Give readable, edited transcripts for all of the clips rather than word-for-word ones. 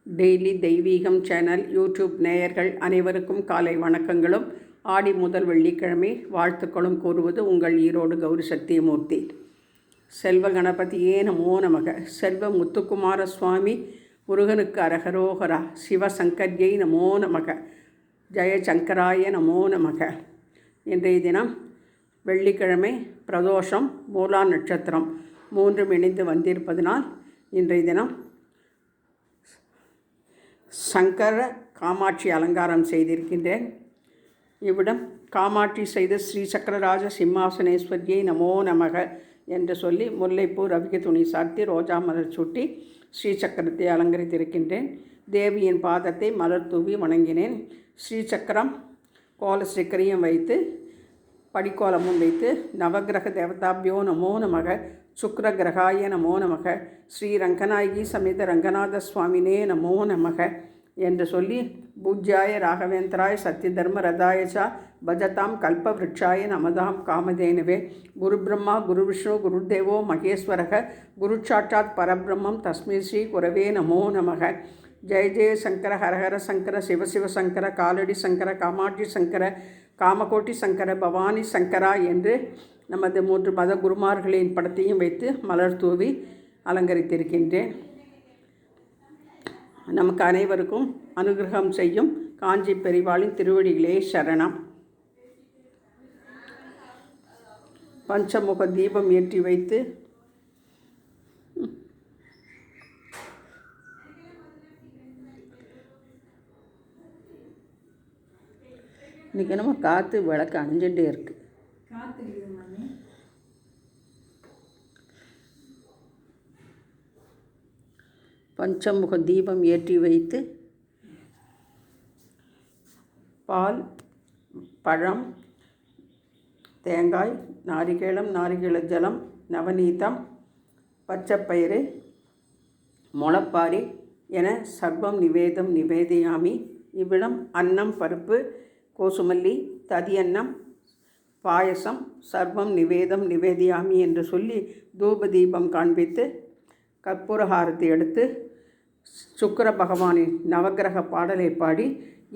Daily தெய்வீகம் channel YouTube நேயர்கள் அனைவருக்கும் காலை வணக்கங்களும் ஆடி முதல் வெள்ளிக்கிழமை வாழ்த்துக்களும் கூறுவது உங்கள் ஈரோடு கௌரி சத்தியமூர்த்தி. செல்வ கணபதியே நமோ நமக. செல்வ முத்துக்குமார சுவாமி முருகனுக்கு அரகரோகரா. சிவசங்கர்யை நமோ நமக. ஜெயசங்கராய நமோ நமக. இன்றைய தினம் வெள்ளிக்கிழமை, பிரதோஷம், மூலா நட்சத்திரம் மூன்றும் இணைந்து வந்திருப்பதனால் இன்றைய தினம் சங்கர காமாட்சி அலங்காரம் செய்திருக்கின்றேன். இவ்விடம் காமாட்சி செய்த ஸ்ரீ சக்கரராஜ சிம்மாசனேஸ்வரியை நமோ நமக என்று சொல்லி முல்லைப்பூ ரவிக துணி சார்த்தி ரோஜா மலர் சூட்டி ஸ்ரீ சக்கரத்தை அலங்கரித்திருக்கின்றேன். தேவியின் பாதத்தை மலர் தூவி வணங்கினேன். ஸ்ரீ சக்கரம் கோல ஸ்டிக்கரையும் வைத்து படிக்கோலமும் வைத்து நவகிரக தேவதாபியோ நமோ நமக. சுக்ர கிரகாய நமோ நமக. ஸ்ரீ ரங்கநாயகி சமேத ரங்கநாத சுவாமினே நமோ நமக என்று சொல்லி பூஜ்யாய ராகவேந்திராய சத்யதர்ம ரதாயச்சா பஜதாம் கல்பவ்ருட்சாய நமதாம் காமதேனுவே. குரு பிரம்மா குரு விஷ்ணு குருதேவோ மகேஸ்வரக குரு சாட்சாத் பரபிரம்மம் தஸ்மை ஸ்ரீ குரவே நமோ நமக. ஜெய ஜெய சங்கர ஹரஹர சங்கர சிவசிவ சங்கர காலடி சங்கர காமாட்சி சங்கர காமகோட்டி சங்கர பவானி சங்கரா என்று நமது 3 மத குருமார்களின் படத்தையும் வைத்து மலர் தூவி அலங்கரித்திருக்கின்றேன். நமக்கு அனைவருக்கும் அனுகிரகம் செய்யும் காஞ்சி பெரிவாளின் திருவடிகளே சரணம். பஞ்சமுக தீபம் ஏற்றி வைத்து இன்றைக்கி நம்ம காற்று விளக்கு அணிஞ்சுட்டே இருக்குது. பஞ்சமுக தீபம் ஏற்றி வைத்து பால், பழம், தேங்காய், நாரிகேளம், நாரிகேள ஜலம், நவநீதம், பச்சைப்பயிறு, முளைப்பாரி என சர்வம் நிவேதம் நிவேதியாமி. இவ்விடம் அன்னம், பருப்பு, கோசுமல்லி, ததியன்னம், பாயசம் சர்வம் நிவேதம் நிவேதியாமி என்று சொல்லி தூப தீபம் காண்பித்து கற்பூரஹாரத்தை எடுத்து சுக்கிர பகவானின் நவகிரக பாடலை பாடி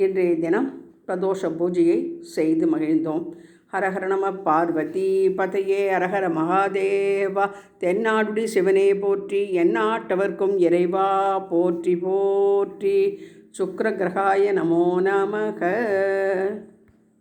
இன்றைய தினம் பிரதோஷ பூஜையை செய்து மகிழ்ந்தோம். ஹரஹர நம பார்வதி பதையே அரஹர மகாதேவா. தென்னாடுடி சிவனே போற்றி, எந்நாட்டவர்க்கும் இறைவா போற்றி போற்றி. சுக்கிர கிரகாய நமோ நமக.